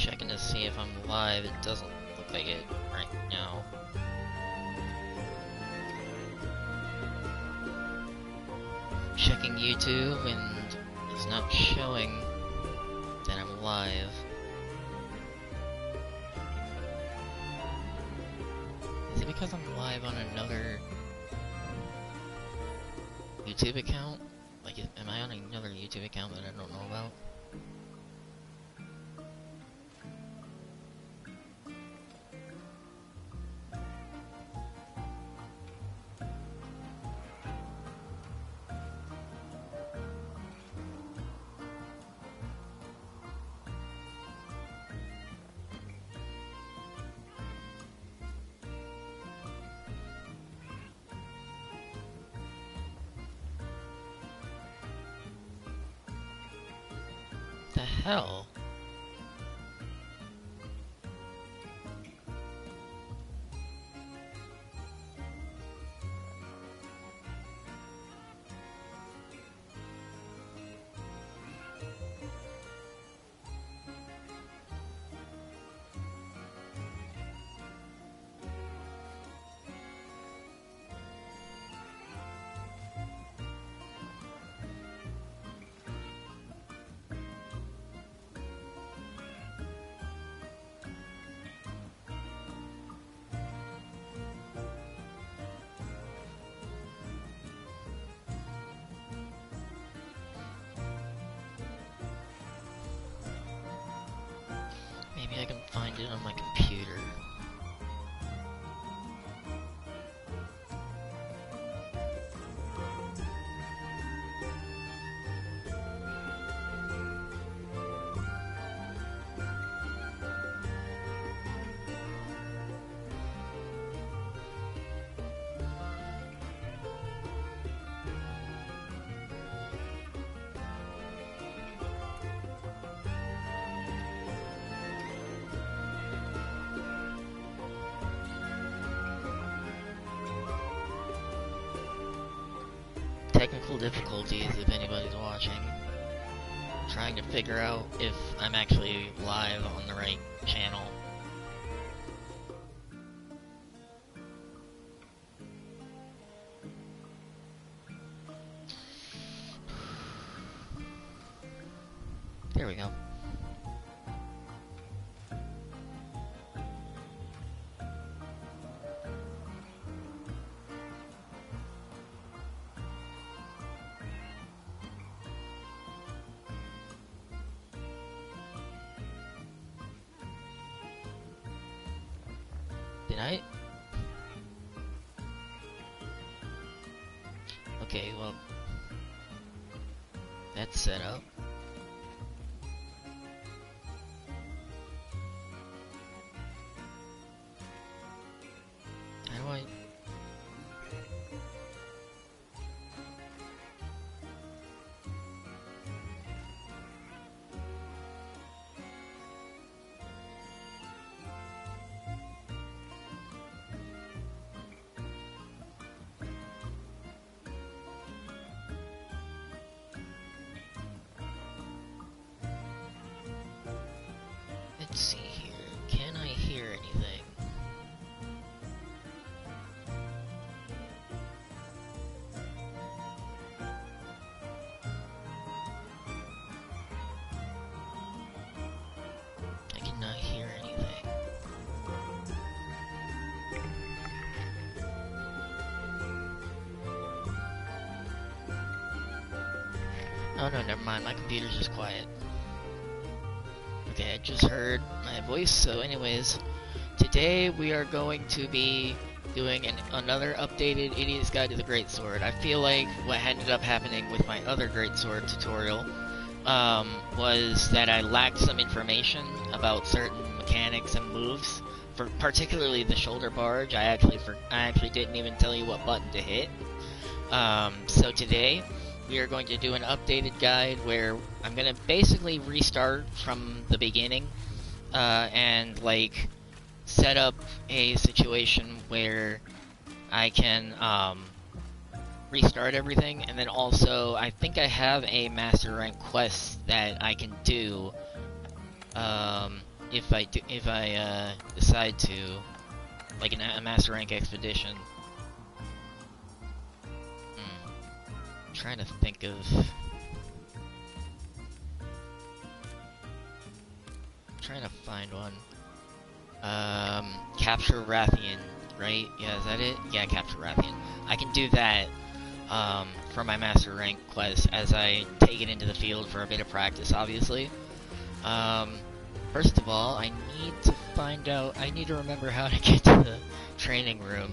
checking to see if I'm live. It doesn't look like it right now. Checking YouTube and it's not showing that I'm live. Is it because I'm live on another YouTube account? Like, am I on another YouTube account that I don't know about? The hell? Maybe I can find it on my computer. Technical difficulties if anybody's watching. Trying to figure out if I'm actually live on the right channel. There we go. Did I? Okay, well, that's set up. How do I? Let's see here. Can I hear anything? I cannot hear anything. Oh no, never mind. My computer's just quiet. Okay, I just heard my voice, so anyways, today we are going to be doing another updated Idiot's Guide to the Greatsword. I feel like what ended up happening with my other Greatsword tutorial was that I lacked some information about certain mechanics and moves, for particularly the shoulder barge. I actually didn't even tell you what button to hit. So today, we are going to do an updated guide where I'm going to basically restart from the beginning and like set up a situation where I can restart everything, and then also I think I have a master rank quest that I can do if I decide to, like a master rank expedition. I'm trying to think of. Trying to find one. Capture Rathian, right? Yeah, is that it? Yeah, Capture Rathian. I can do that, for my master rank quest as I take it into the field for a bit of practice, obviously. First of all, I need to remember how to get to the training room.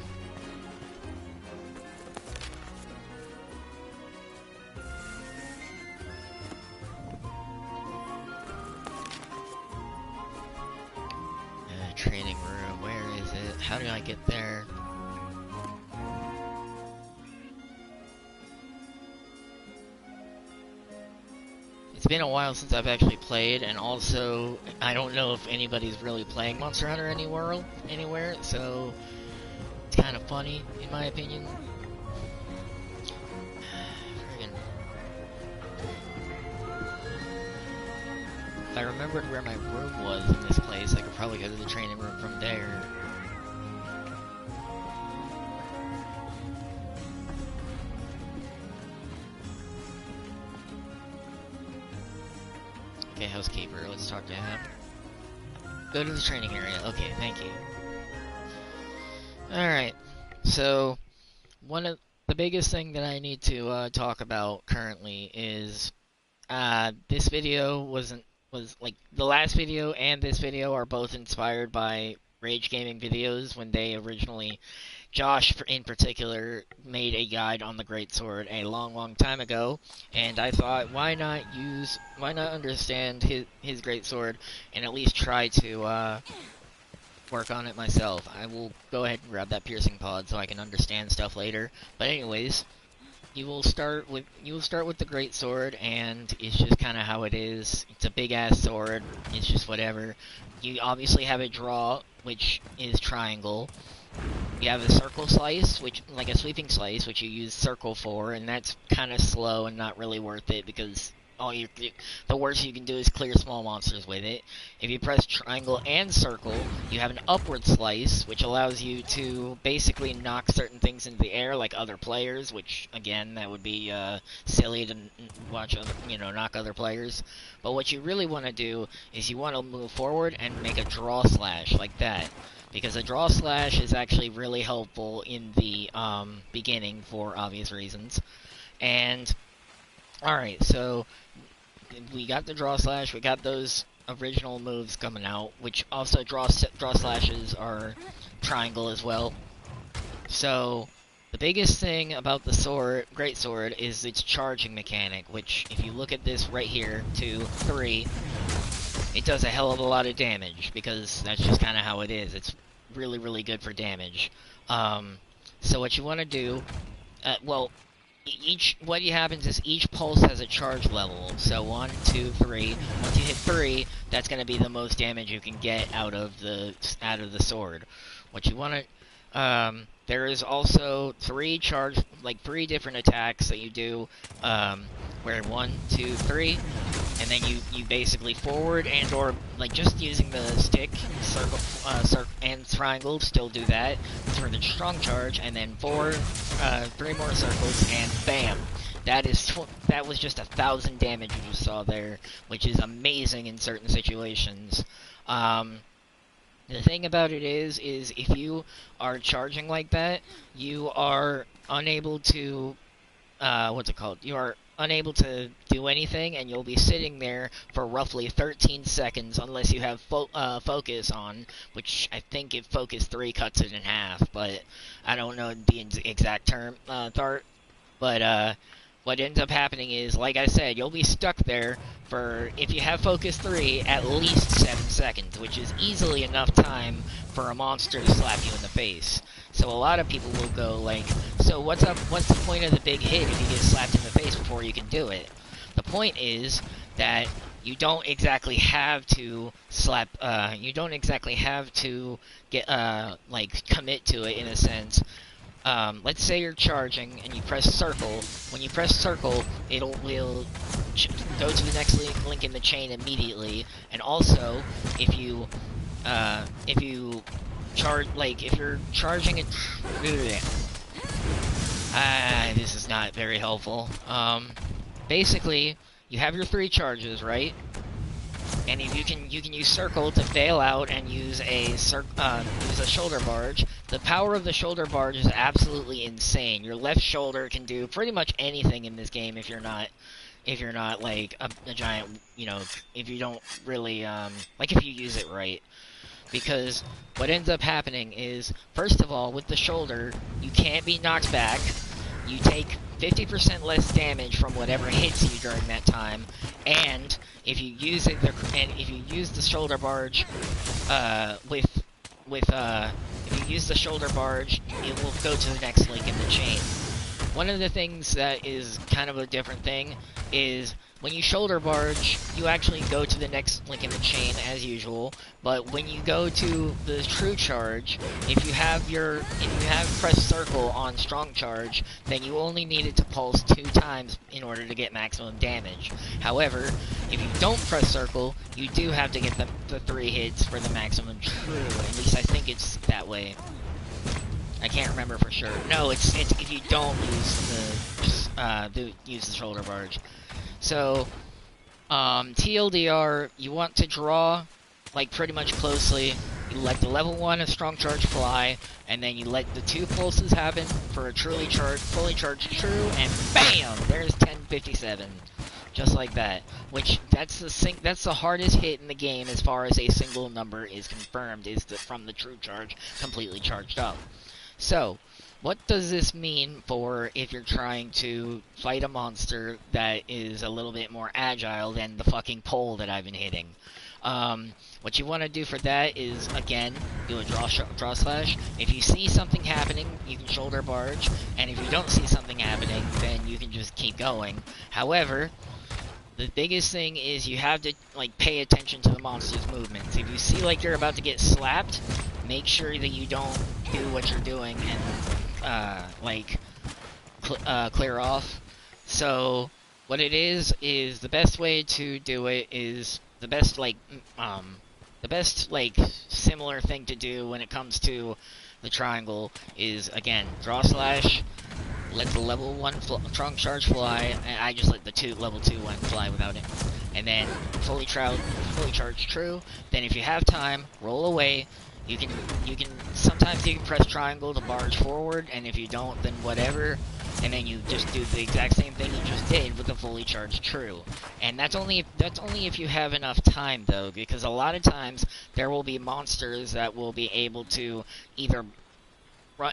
Training room, where is it? How do I get there? It's been a while since I've actually played, and also, I don't know if anybody's really playing Monster Hunter anywhere, so it's kind of funny, in my opinion. Friggin'. If I remembered where my room was in this place, I could probably go to the training room from there. Okay, housekeeper, let's talk to him. Go to the training area. Okay, thank you. Alright, so one of the biggest thing that I need to talk about currently is this video was like the last video and this video are both inspired by Rage Gaming videos when they originally, Josh in particular, made a guide on the greatsword a long time ago, and I thought, why not understand his greatsword and at least try to work on it myself. I will go ahead and grab that piercing pod so I can understand stuff later. But anyways, you will start with the greatsword, and it's just kind of how it is. It's a big ass sword. It's just whatever. You obviously have a draw, which is triangle. You have a circle slice, which like a sweeping slice, which you use circle for, and that's kind of slow and not really worth it because the worst you can do is clear small monsters with it. If you press triangle and circle, you have an upward slice, which allows you to basically knock certain things into the air, like other players. Which again, that would be silly to watch knock other players. But what you really want to do is you want to move forward and make a draw slash like that. Because a draw slash is actually really helpful in the beginning for obvious reasons. And alright, so we got the draw slash, we got those original moves coming out, which also draw slashes are triangle as well. So the biggest thing about the greatsword is its charging mechanic, which if you look at this right here, 2, 3, it does a hell of a lot of damage, because that's just kind of how it is. It's really good for damage. So what you want to do, what happens is each pulse has a charge level. So 1, 2, 3. Once you hit 3, that's going to be the most damage you can get out of the sword. What you want to there is also 3 different attacks that you do, where 1, 2, 3, and then you basically forward and or like just using the stick, circle, and triangle, still do that for the strong charge, and then 3 more circles, and bam. That was just 1,000 damage you just saw there, which is amazing in certain situations. The thing about it is if you are charging like that, you are unable to, You are unable to do anything, and you'll be sitting there for roughly 13 seconds unless you have focus on, which I think if focus 3 cuts it in half, but I don't know the exact term, but what ends up happening is, like I said, you'll be stuck there for, if you have focus 3, at least 7 seconds, which is easily enough time for a monster to slap you in the face. So a lot of people will go like, so what's the point of the big hit if you get slapped in the face before you can do it? The point is that you don't exactly have to you don't exactly have to get, commit to it in a sense. let's say you're charging and you press circle. When you press circle, will go to the next link in the chain immediately. And also, if you charge, like if you're charging it, this is not very helpful. Basically, you have your 3 charges, right? And if you can use circle to bail out and use a shoulder barge. The power of the shoulder barge is absolutely insane. Your left shoulder can do pretty much anything in this game if you're not like a giant, you know, if you don't really like if you use it right. Because what ends up happening is, first of all, with the shoulder, you can't be knocked back. You take 50% less damage from whatever hits you during that time, and if you use the shoulder barge, if you use the shoulder barge, it will go to the next link in the chain. One of the things that is kind of a different thing is when you shoulder barge, you actually go to the next link in the chain as usual, but when you go to the true charge, if you have press circle on strong charge, then you only need it to pulse 2 times in order to get maximum damage. However, if you don't press circle, you do have to get the 3 hits for the maximum true. At least I think it's that way. I can't remember for sure. No, it's if you don't use the shoulder barge. So, TLDR, you want to draw, like, pretty much closely. You let the level 1 of strong charge fly, and then you let the 2 pulses happen for a fully charged true, and BAM! There's 1057. Just like that. Which, that's the hardest hit in the game as far as a single number is confirmed, is from the true charge completely charged up. So, what does this mean for if you're trying to fight a monster that is a little bit more agile than the fucking pole that I've been hitting? What you want to do for that is, again, do a draw slash. If you see something happening, you can shoulder barge, and if you don't see something happening, then you can just keep going. However, the biggest thing is you have to, like, pay attention to the monster's movements. If you see like you're about to get slapped, make sure that you don't do what you're doing and clear off. So what it is the best way to do it is the best similar thing to do when it comes to the triangle is, again, draw slash, let the level 1 strong charge fly, and I just let the level 2 one fly without it. And then fully charged true. Then if you have time, roll away. Sometimes you can press triangle to barge forward, and if you don't, then whatever. And then you just do the exact same thing you just did with the fully charged true. And that's only if you have enough time, though, because a lot of times there will be monsters that will be able to either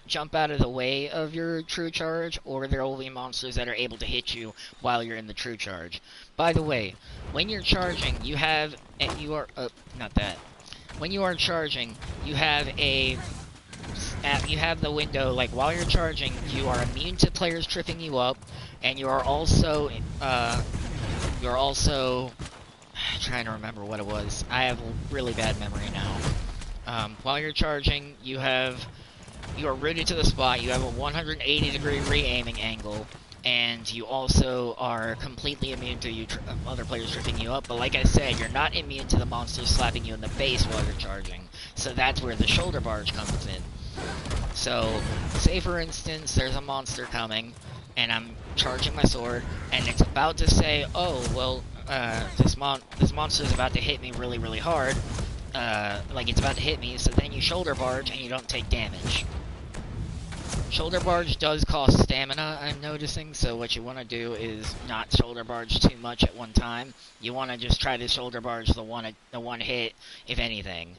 jump out of the way of your true charge, or there will be monsters that are able to hit you while you're in the true charge. By the way, when you're charging, when you are charging, you have the window, like, while you're charging, you are immune to players tripping you up, and you are also, trying to remember what it was. I have really bad memory now. While you're charging, you are rooted to the spot, you have a 180-degree re-aiming angle, and you also are completely immune to other players tripping you up, but like I said, you're not immune to the monsters slapping you in the face while you're charging, so that's where the shoulder barge comes in. So, say for instance, there's a monster coming, and I'm charging my sword, and it's about to say, oh, well, this monster's about to hit me really, really hard, like it's about to hit me, so then you shoulder barge and you don't take damage. Shoulder barge does cost stamina, I'm noticing, so what you want to do is not shoulder barge too much at one time. You want to just try to shoulder barge the one hit, if anything.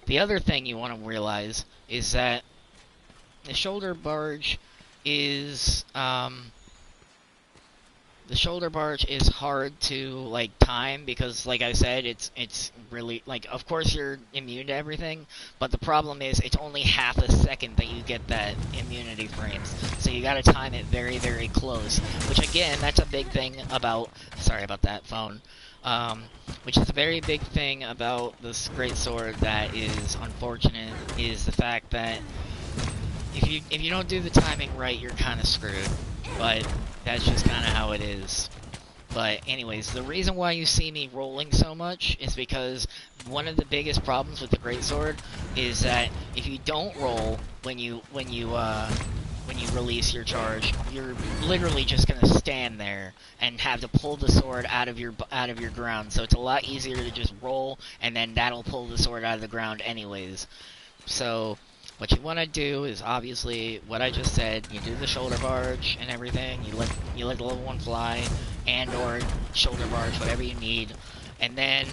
The other thing you want to realize is that the shoulder barge is hard to, like, time, because, like I said, it's really, like, of course you're immune to everything, but the problem is it's only half a second that you get that immunity frames, so you gotta time it very, very close, which, again, that's a big thing about, sorry about that phone, which is a very big thing about this greatsword that is unfortunate, is the fact that if you don't do the timing right, you're kind of screwed. But that's just kind of how it is. But anyways, the reason why you see me rolling so much is because one of the biggest problems with the greatsword is that if you don't roll when you release your charge, you're literally just gonna stand there and have to pull the sword out of your ground. So it's a lot easier to just roll, and then that'll pull the sword out of the ground anyways. So what you want to do is obviously what I just said. You do the shoulder barge and everything. You let the level 1 fly and or shoulder barge, whatever you need, and then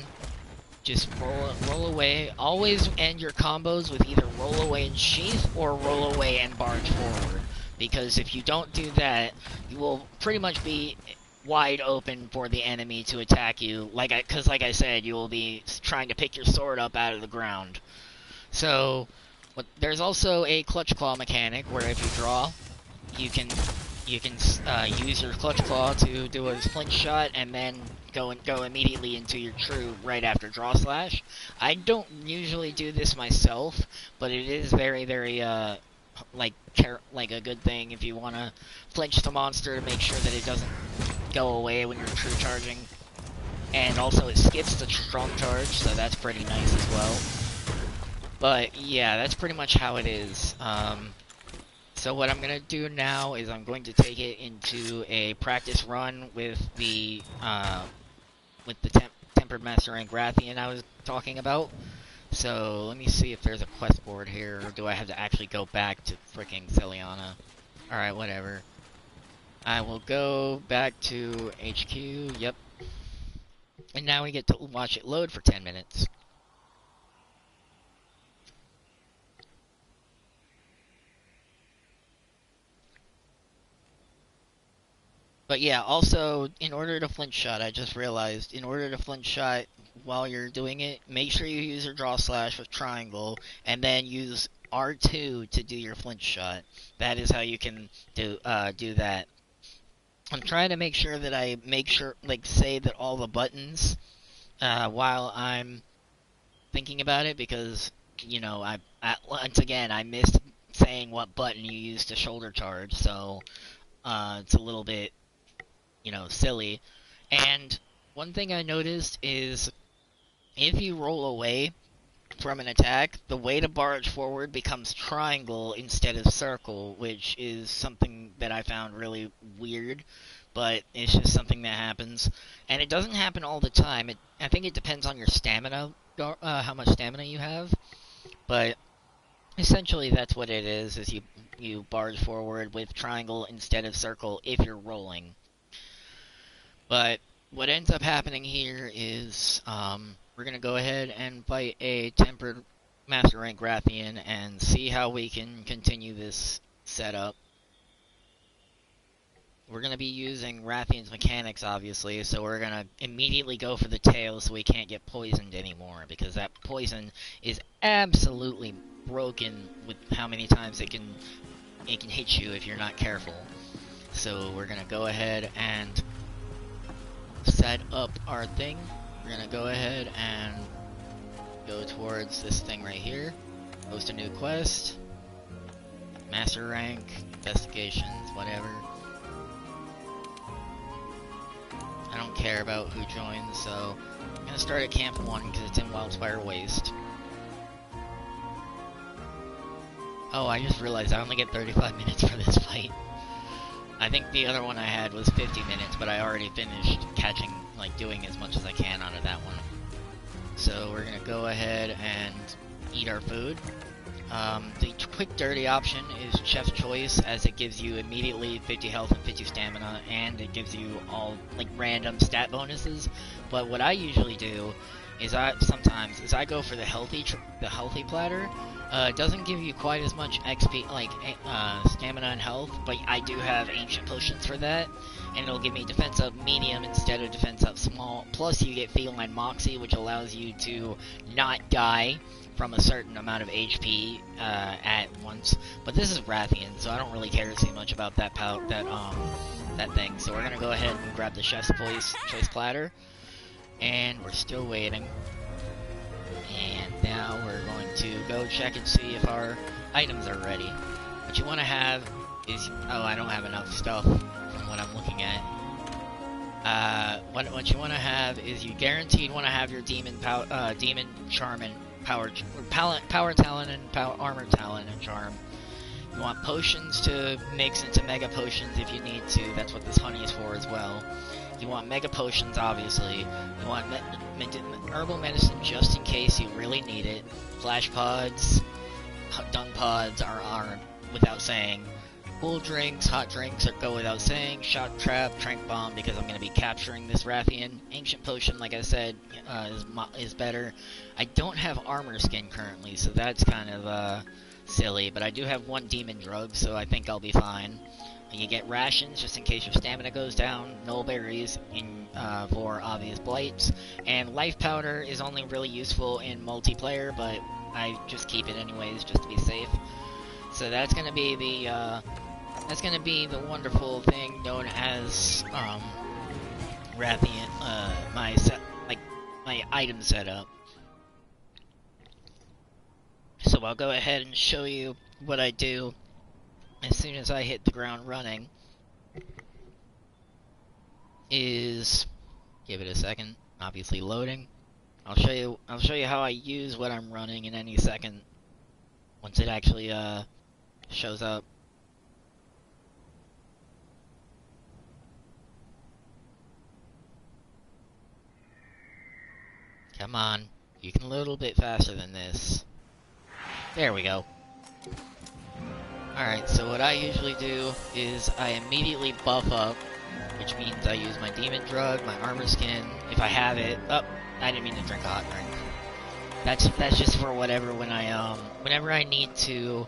just roll away. Always end your combos with either roll away and sheath or roll away and barge forward. Because if you don't do that, you will pretty much be wide open for the enemy to attack you. Like I said, you will be trying to pick your sword up out of the ground. So there's also a clutch claw mechanic where if you draw, you can use your clutch claw to do a flinch shot and then go immediately into your true right after draw slash. I don't usually do this myself, but it is very like a good thing if you want to flinch the monster to make sure that it doesn't go away when you're true charging. And also it skips the strong charge, so that's pretty nice as well. But yeah, that's pretty much how it is. So what I'm gonna do now is I'm going to take it into a practice run with the Tempered Master Rank Rathian I was talking about. So let me see if there's a quest board here, or do I have to actually go back to fricking Celiana? Alright, whatever. I will go back to HQ, yep. And now we get to watch it load for 10 minutes. But yeah, also, in order to flinch shot, I just realized, in order to flinch shot while you're doing it, make sure you use your draw slash with triangle, and then use R2 to do your flinch shot. That is how you can do that. I'm trying to make sure that I say that all the buttons, while I'm thinking about it, because, you know, once again, I missed saying what button you use to shoulder charge, so, it's a little bit, you know, silly. And one thing I noticed is if you roll away from an attack, the way to barge forward becomes triangle instead of circle, which is something that I found really weird, but it's just something that happens. And it doesn't happen all the time. I think it depends on your stamina, how much stamina you have, but essentially that's what it is you barge forward with triangle instead of circle if you're rolling. But what ends up happening here is we're going to go ahead and fight a Tempered Master Rank Rathian and see how we can continue this setup. We're going to be using Rathian's mechanics, obviously, so we're going to immediately go for the tail so we can't get poisoned anymore, because that poison is absolutely broken with how many times it can hit you if you're not careful. So we're going to go ahead and set up our thing. We're going to go ahead and go towards this thing right here. Post a new quest. Master rank, investigations, whatever. I don't care about who joins, so I'm going to start at Camp 1 because it's in Wildspire Waste. Oh, I just realized I only get 35 minutes for this fight. I think the other one I had was 50 minutes, but I already finished catching, doing as much as I can out of that one. So we're gonna go ahead and eat our food. The quick dirty option is Chef's Choice, as it gives you immediately 50 health and 50 stamina, and it gives you all random stat bonuses. But what I usually do is I go for the healthy platter. It doesn't give you quite as much XP, stamina and health, but I do have ancient potions for that, and it'll give me defense up medium instead of defense up small. Plus, you get Feline Moxie, which allows you to not die from a certain amount of HP at once. But this is Rathian, so I don't really care too much about that thing. So we're gonna go ahead and grab the Chef's Choice platter, and we're still waiting. And now we're going to go check and see if our items are ready. What you want to have is... Oh, I don't have enough stuff from what I'm looking at. What you want to have is you guaranteed want to have your demon charm and power talent and armor talent and charm. You want potions to mix into mega potions if you need to. That's what this honey is for as well. You want mega potions, obviously. You want herbal medicine just in case you really need it. Flash pods, dung pods are without saying. Cool drinks, hot drinks go without saying. Shock trap, trank bomb because I'm going to be capturing this Rathian. Ancient potion, like I said, is better. I don't have armor skin currently, so that's kind of silly. But I do have one demon drug, so I think I'll be fine. And you get rations just in case your stamina goes down. Null berries for obvious blights. And life powder is only really useful in multiplayer, but I just keep it anyways just to be safe. So that's going to be the wonderful thing known as Rathian, my item setup. So I'll go ahead and show you what I do as soon as I hit the ground running. Give it a second, obviously loading. I'll show you how I use what I'm running in any second once it actually shows up. Come on, you can load a little bit faster than this. There we go. Alright, so what I usually do is I immediately buff up, which means I use my demon drug, my armor skin, if I have it. Oh, I didn't mean to drink a hot drink. That's just for whatever whenever I need to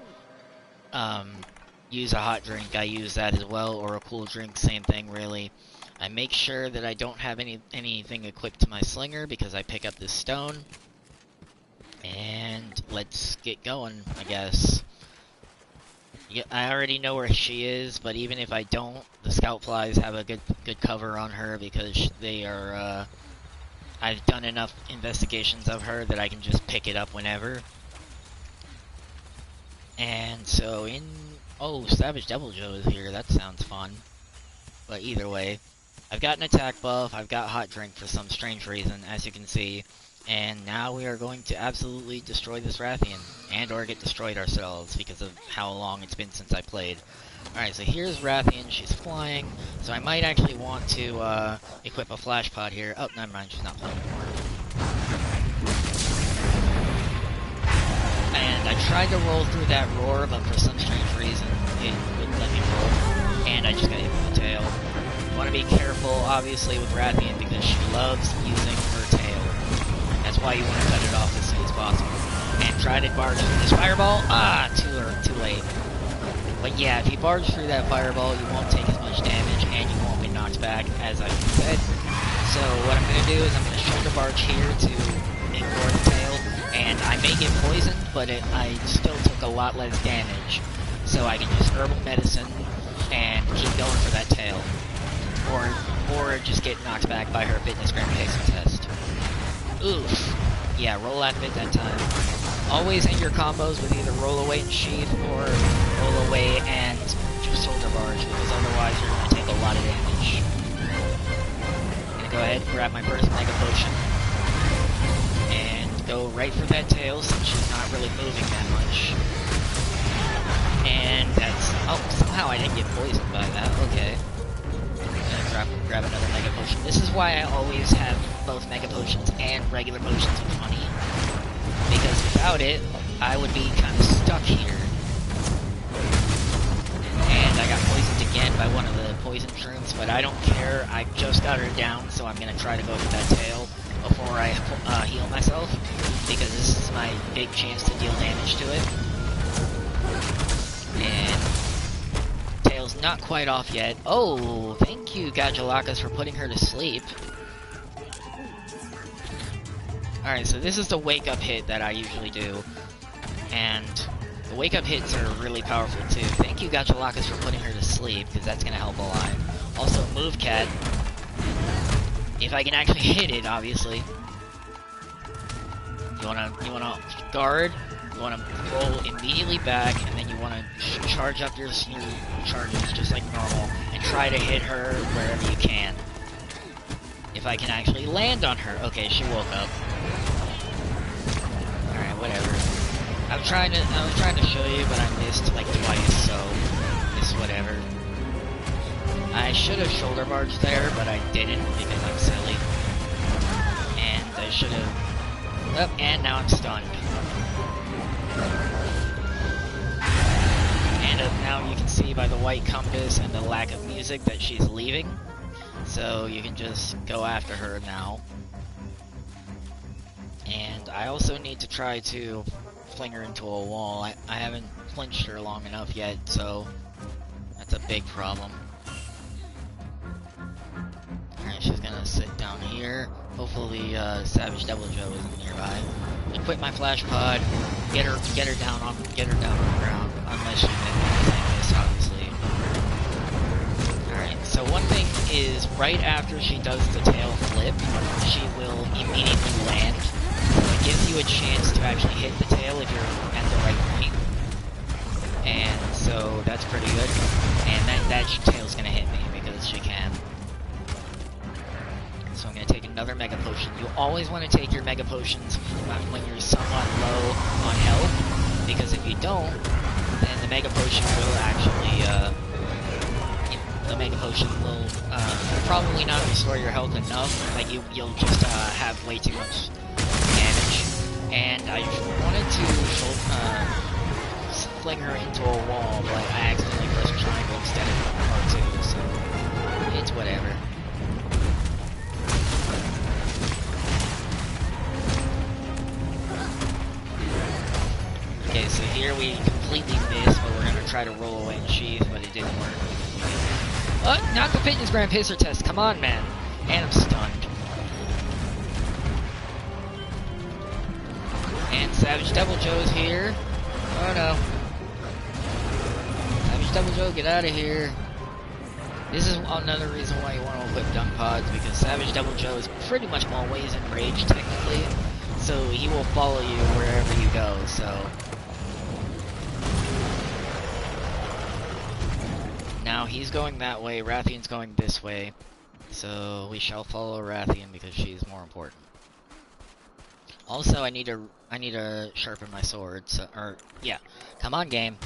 use a hot drink, I use that as well, or a cool drink, same thing really. I make sure that I don't have anything equipped to my slinger because I pick up this stone. And let's get going, I guess. Yeah, I already know where she is, but even if I don't, the scout flies have a good cover on her because they are, I've done enough investigations of her that I can just pick it up whenever. And so oh, Savage Devil Joe is here, that sounds fun. But either way, I've got an attack buff, I've got hot drink for some strange reason, as you can see. And now we are going to absolutely destroy this Rathian, and or get destroyed ourselves because of how long it's been since I played. Alright, so here's Rathian, she's flying, so I might actually want to equip a flash pod here. Oh, never mind, she's not flying anymore. And I tried to roll through that roar, but for some strange reason, it wouldn't let me roll. And I just got hit with the tail. You want to be careful, obviously, with Rathian because she loves using her tail. That's why you want to cut it off as soon as possible. And try to barge through this fireball. Ah, too late. But yeah, if you barge through that fireball, you won't take as much damage, and you won't be knocked back, as I said. So what I'm going to do is I'm going to shoulder barge here to ignore the tail, and I may get poisoned, but I still took a lot less damage. So I can use herbal medicine and keep going for that tail. Or just get knocked back by her fitness gravitation test. Oof. Yeah, roll out of it that time. Always end your combos with either roll away and sheath or roll away and just shoulder barge, because otherwise you're going to take a lot of damage. I'm going to go ahead and grab my first mega potion and go right for that tail since she's not really moving that much. And that's... Oh, somehow I didn't get poisoned by that. Okay. Grab another mega potion. This is why I always have both mega potions and regular potions with honey. Because without it, I would be kind of stuck here. And I got poisoned again by one of the poison shrooms, but I don't care. I just got her down, so I'm going to try to go for that tail before I heal myself. Because this is my big chance to deal damage to it. And... tail's not quite off yet. Oh, thank you, Gajalakas, for putting her to sleep. Alright, so this is the wake-up hit that I usually do. And the wake-up hits are really powerful, too. Thank you, Gajalakas, for putting her to sleep, because that's going to help a lot. Also, move cat. If I can actually hit it, obviously. You wanna guard, you wanna roll immediately back, and then you wanna charge up your charges just like normal, and try to hit her wherever you can. If I can actually land on her. Okay, she woke up. Alright, whatever. I was trying to show you, but I missed like twice, so it's whatever. I should have shoulder barged there, but I didn't because I'm silly. And I should have. Oh, and now I'm stunned. And now you can see by the white compass and the lack of music that she's leaving. So you can just go after her now. And I also need to try to fling her into a wall. I haven't flinched her long enough yet, so that's a big problem. Alright, she's gonna sit down here. Hopefully Savage Devil Joe isn't nearby. Equip my flash pod, get her down on the ground, unless she misses, obviously. Alright, so one thing is right after she does the tail flip, she will immediately land. It gives you a chance to actually hit the tail if you're at the right point. And so that's pretty good. And that tail's gonna hit me because she can. So I'm gonna take another Mega Potion. You always want to take your Mega Potions when you're somewhat low on health, because if you don't, then the Mega Potion will actually, probably not restore your health enough. Like you'll just have way too much damage. And I wanted to fling her into a wall, but I accidentally pressed triangle instead of R2, so it's whatever. Okay, so here we completely missed, but we're gonna try to roll away and sheath, but it didn't work. Not the fitness gram pisser test, come on, man. And I'm stunned. And Savage Devil Joe's here. Oh no. Savage Devil Joe, get out of here. This is another reason why you want to equip dunk pods, because Savage Devil Joe is pretty much always in rage, technically. So he will follow you wherever you go, so. Now he's going that way, Rathian's going this way. So we shall follow Rathian because she's more important. Also, I need to sharpen my sword. So, yeah, come on, game.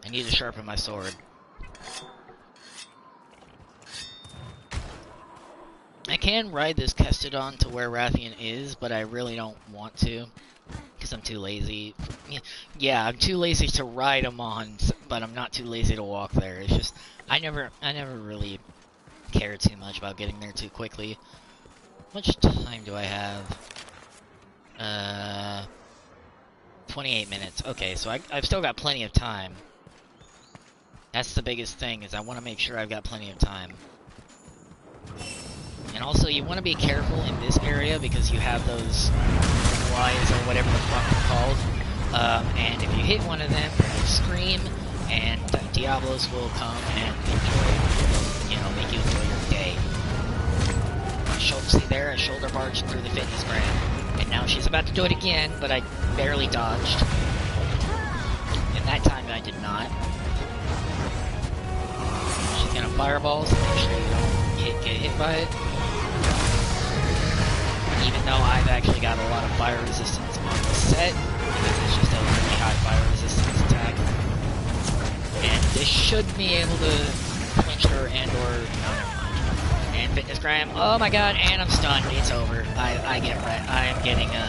I need to sharpen my sword. I can ride this Kestodon to where Rathian is, but I really don't want to, because I'm too lazy. Yeah, I'm too lazy to ride him on, but I'm not too lazy to walk there. It's just I never really cared too much about getting there too quickly. How much time do I have? 28 minutes. Okay, so I've still got plenty of time. That's the biggest thing, is I want to make sure I've got plenty of time. And also, you want to be careful in this area because you have those flies or whatever the fuck they're called. And if you hit one of them, you scream, and Diablos will come and make you enjoy your day. See there, I shoulder barged through the fitness gram. And now she's about to do it again, but I barely dodged. And that time I did not. She's gonna fireball, so make sure you don't get hit by it. Even though I've actually got a lot of fire resistance on the set, because it's just a really high fire resistance attack. And this should be able to clinch her and or... no, never mind. And fitness gram, oh my god, and I'm stunned, it's over. I get right, I am getting here.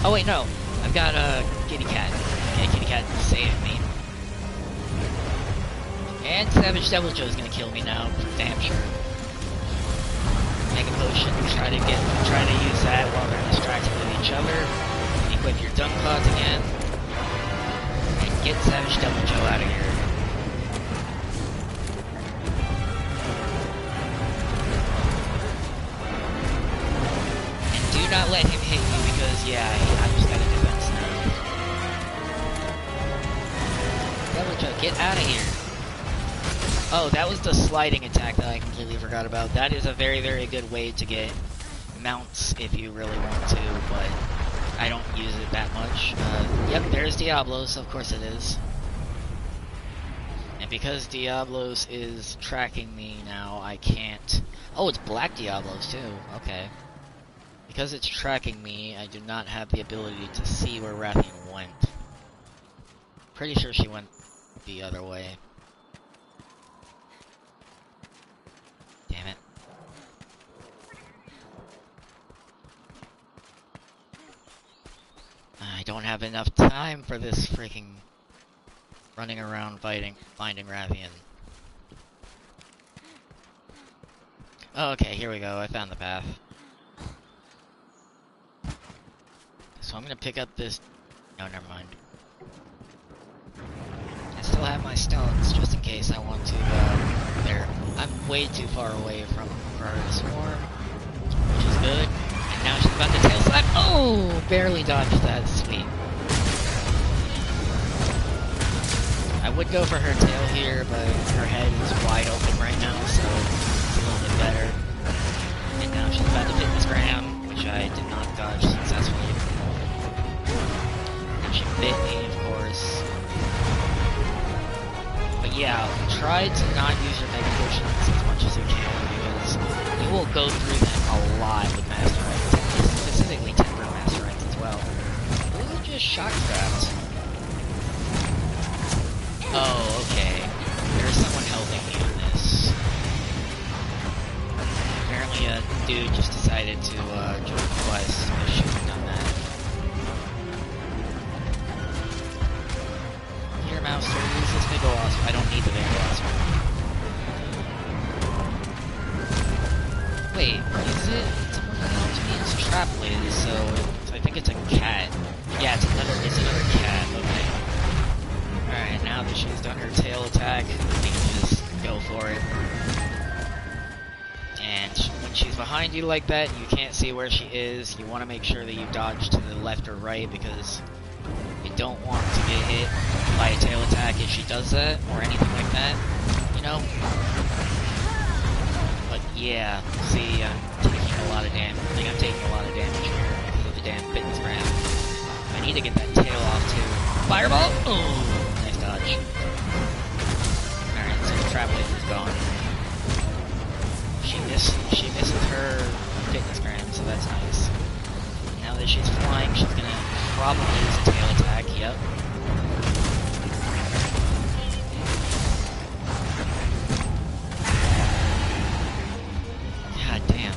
Oh wait, no, I've got a kitty cat. Yeah, kitty cat saved me. And Savage Devil Joe's gonna kill me now, for damn sure. Mega Potion, try to use that while they're distracted with each other. Equip your dunk pods again. And get Savage Devil Joe out of here. And do not let him hit you because, yeah, I just got a defense now. Devil Joe, get out of here. Oh, that was the sliding attack that I completely forgot about. That is a very, very good way to get mounts if you really want to, but I don't use it that much. Yep, there's Diablos, of course it is. And because Diablos is tracking me now, I can't... Oh, it's Black Diablos too. Okay. Because it's tracking me, I do not have the ability to see where Rathian went. Pretty sure she went the other way. Damn it. I don't have enough time for this freaking running around finding Rathian. Oh, okay, here we go. I found the path. So I'm gonna pick up this... No, never mind. I still have my stones, just in case I want to go there. I'm way too far away from her swarm, which is good. And now she's about to tail slap. Oh! Barely dodged that. Sweet. I would go for her tail here, but her head is wide open right now, so it's a little bit better. And now she's about to fitness gram, which I did not dodge successfully. And she bit me, of course. But yeah, try to not use your mega potions as much as you can, because you will go through them a lot with Master Rights, specifically Temper Master Rights as well. Those are just shock traps. Oh, okay. There's someone helping me on this. Apparently a dude just decided to join the quest. I shouldn't have done that. Here, Mouser, use this big wasp. I don't need the big wasp. Wait, is it? Someone helped me. It's trap lazy, so I think it's a cat. Yeah, it's another cat. Okay. Alright, now that she's done her tail attack, we can just go for it. And when she's behind you like that, you can't see where she is. You want to make sure that you dodge to the left or right, because you don't want to get hit by a tail attack if she does that, or anything like that, you know? But yeah, see, I'm taking a lot of damage. I think I'm taking a lot of damage here because of the damn fitness gram. I need to get that tail off too. Fireball! Oh! Dodge. Alright, so the trap laser's gone. She misses her fitness gram, so that's nice. Now that she's flying, she's gonna probably use a tail attack, yep. God damn.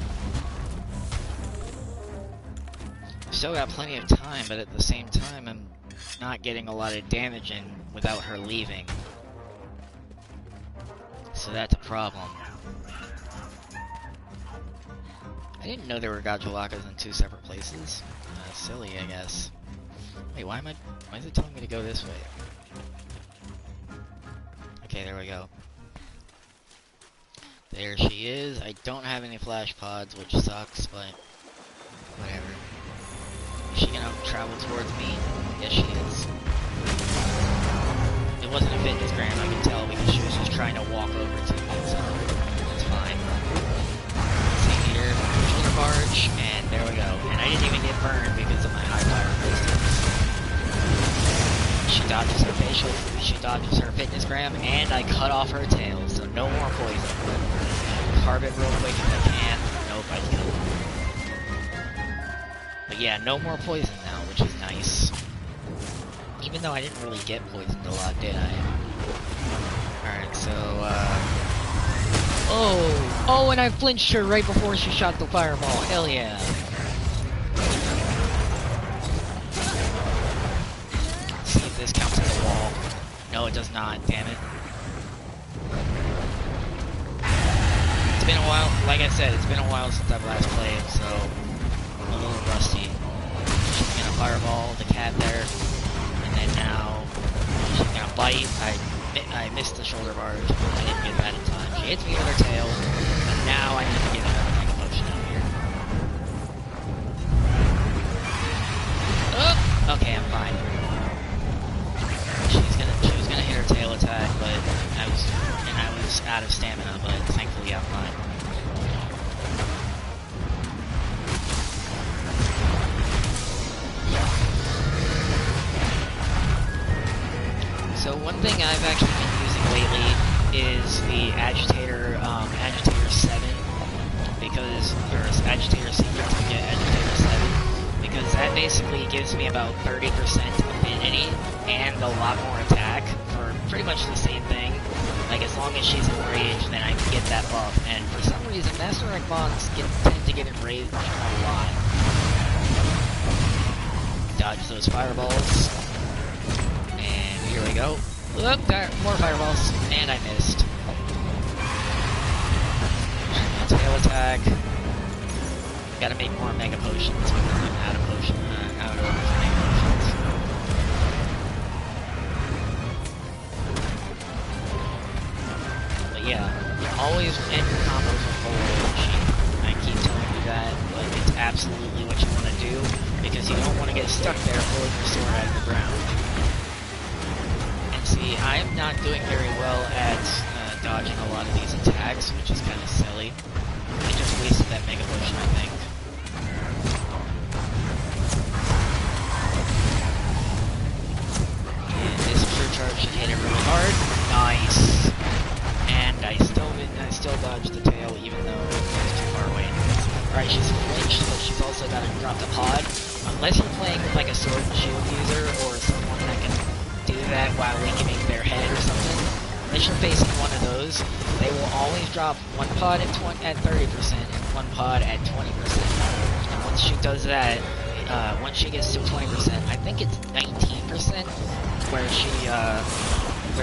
Still got plenty of time, but at the same time, I'm not getting a lot of damage in without her leaving. So that's a problem. I didn't know there were Gajalakas in two separate places. Silly, I guess. Wait, why is it telling me to go this way? Okay, there we go. There she is. I don't have any flash pods, which sucks, but whatever. Is she gonna travel towards me? Yes, she is. It wasn't a fitness gram, I can tell, because she was just trying to walk over to me, so it's fine. See here, shoulder barge, and there we go. And I didn't even get burned because of my high fire resistance. She dodges her fitness gram, and I cut off her tail, so no more poison. Carve it real quick if I can. Nope, I killed her. But yeah, no more poison now, which is nice. Even though I didn't really get poisoned a lot, did I? Alright, so, Oh, and I flinched her right before she shot the fireball. Hell yeah. Let's see if this counts as a wall. No, it does not, damn it. It's been a while, like I said, it's been a while since I've last played, so I'm a little rusty. She's gonna fireball the cat there. And now, she's gonna bite. I missed the shoulder barge. I didn't get that in time. She hits me with her tail, but now I need to get another mega potion out here. Oh! Okay, I'm fine. She was gonna hit her tail attack, but I was out of stamina, but thankfully I'm fine. So one thing I've actually been using lately is the Agitator, Agitator 7, because, or Agitator Secret Ticket, Agitator 7, because that basically gives me about 30% affinity and a lot more attack for pretty much the same thing. Like, as long as she's enraged, then I get that buff, and for some reason, Master Rank Mons tend to get enraged a lot. Dodge those fireballs. And here we go. Look, more fireballs. And I missed. Tail attack. Gotta make more mega potions because I'm out of potion. Out of mega potions. But yeah, always end your combos with full sheep. I keep telling you that, but it's absolutely what you want to do because you don't want to get stuck there pulling your sword out of the ground. And see, I'm not doing very well at dodging a lot of these attacks, which is kind of silly. I just wasted that mega potion, I think. And this pure charge should hit it really hard. Nice. And I still dodged the tail even though it was too far away. Alright, she's flinched, but she's also got to drop the pod. Unless you're playing with like a sword and shield user or someone that can do that while weakening their head or something. Unless you're facing one of those, they will always drop one pod at 30% and one pod at 20%. And once she does that, once she gets to 20%, I think it's 19%, where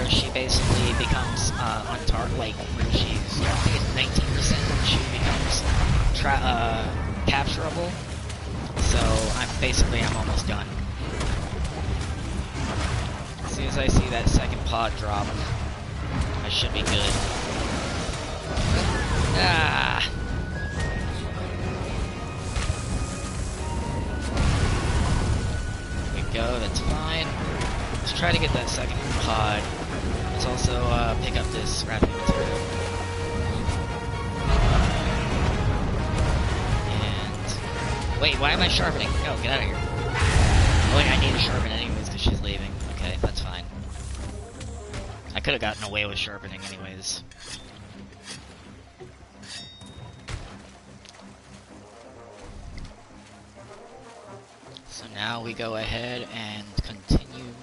she basically becomes like where she's, I think it's 19% when she becomes capturable. So I'm almost done. As soon as I see that second pod drop, I should be good. Ah! There we go, that's fine. Let's try to get that second pod. Let's also pick up this wrapping material. And... wait, why am I sharpening? No, get out of here. Oh wait, I need to sharpen anyways because she's leaving. Okay, that's fine. I could have gotten away with sharpening anyways. So now we go ahead and continue.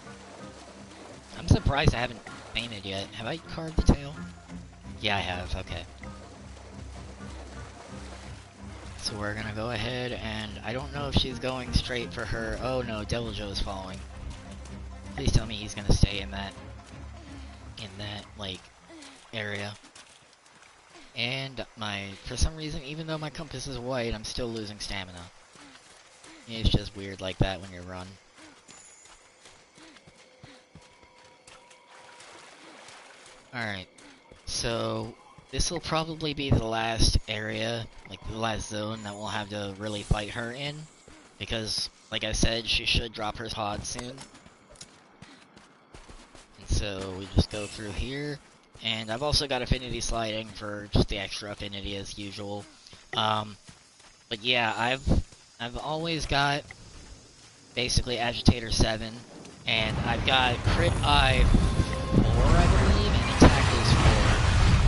I'm surprised I haven't painted yet. Have I carved the tail? Yeah, I have. Okay. So we're gonna go ahead and I don't know if she's going straight for her. Oh no, Devil Joe is following. Please tell me he's gonna stay in that like area. And for some reason, even though my compass is white, I'm still losing stamina. It's just weird like that when you run. Alright, so this will probably be the last area, like the last zone that we'll have to really fight her in. Because, like I said, she should drop her pod soon. And so we just go through here. And I've also got affinity sliding for just the extra affinity as usual. But yeah, I've always got basically Agitator 7. And I've got Crit I 4, I believe, and Attack is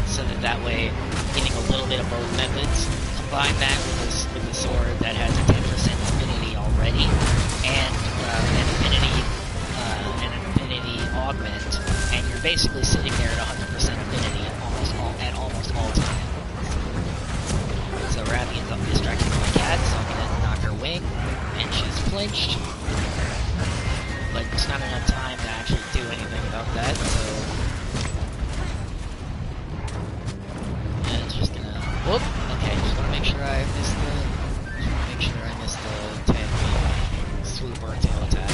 4. So that way, getting a little bit of both methods. Combine that with the sword that has a 10% affinity already, and an affinity augment, and you're basically sitting there at 100% affinity at almost all times. So Ravian's up distracted by my cat, so I'm gonna knock her wing, and she's flinched. But it's not enough time to actually do anything about that, so... yeah, it's just gonna... whoop! Okay, just wanna make sure I missed the tail, swoop or tail attack.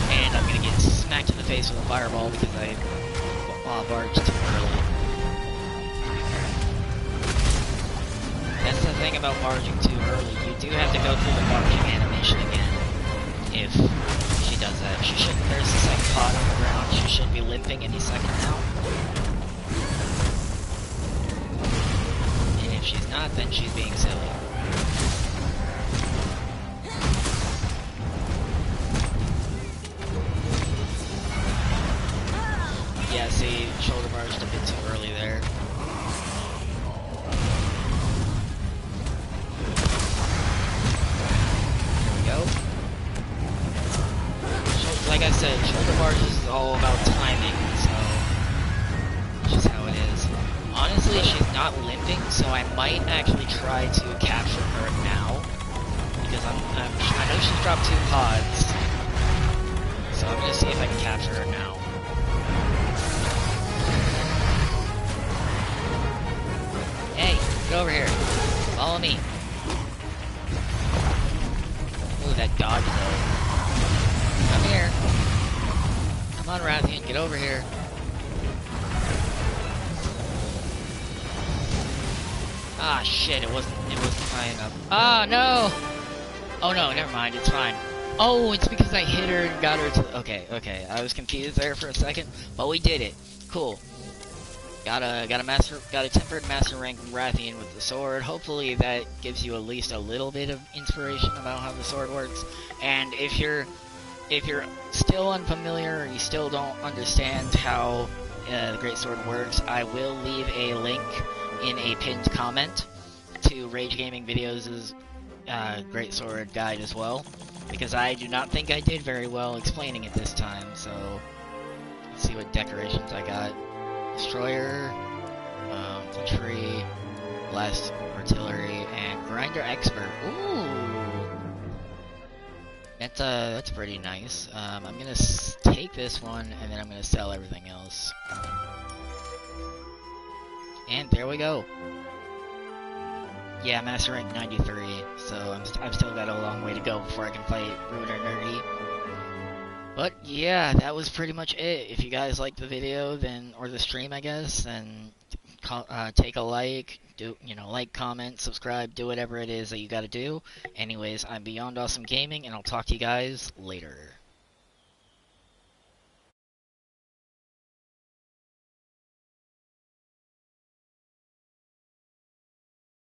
And I'm gonna get smacked in the face with a fireball because I barged too early. That's the thing about barging too early. You do have to go through the barging animation again. If she does that, she should. There's the second pod on the ground. She should be limping any second now. And if she's not, then she's being silly. Yeah, see, shoulder barged a bit too early there. There we go. Like I said, shoulder barge is all about timing, so it's just how it is. Honestly, she's not limping, so I might actually try to capture her now, because I know she's dropped 2 pods, so I'm gonna see if I can capture her now. Hey, get over here. Follow me. Ooh, that dodge though. Come here. Come on, Rathian, get over here. Ah, shit, it wasn't high enough. Ah, no! Oh no, never mind, it's fine. Oh, it's because I hit her and got her to... Okay, I was confused there for a second, but we did it. Cool. Got a tempered master rank Rathian with the sword. Hopefully that gives you at least a little bit of inspiration about how the sword works. And if you're still unfamiliar or you still don't understand how the greatsword works, I will leave a link in a pinned comment to Rage Gaming Videos' greatsword guide as well, because I do not think I did very well explaining it this time. So let's see what decorations I got. Destroyer, infantry, blast artillery, and grinder expert. Ooh, that's pretty nice. I'm gonna take this one, and then I'm gonna sell everything else. And there we go. Yeah, master rank 93, so I've still got a long way to go before I can fight Ruiner Nerdy. But yeah, that was pretty much it. If you guys liked the video, then, or the stream, I guess, then take a like, like, comment, subscribe, do whatever it is that you gotta do. Anyways, I'm Beyond Awesome Gaming, and I'll talk to you guys later.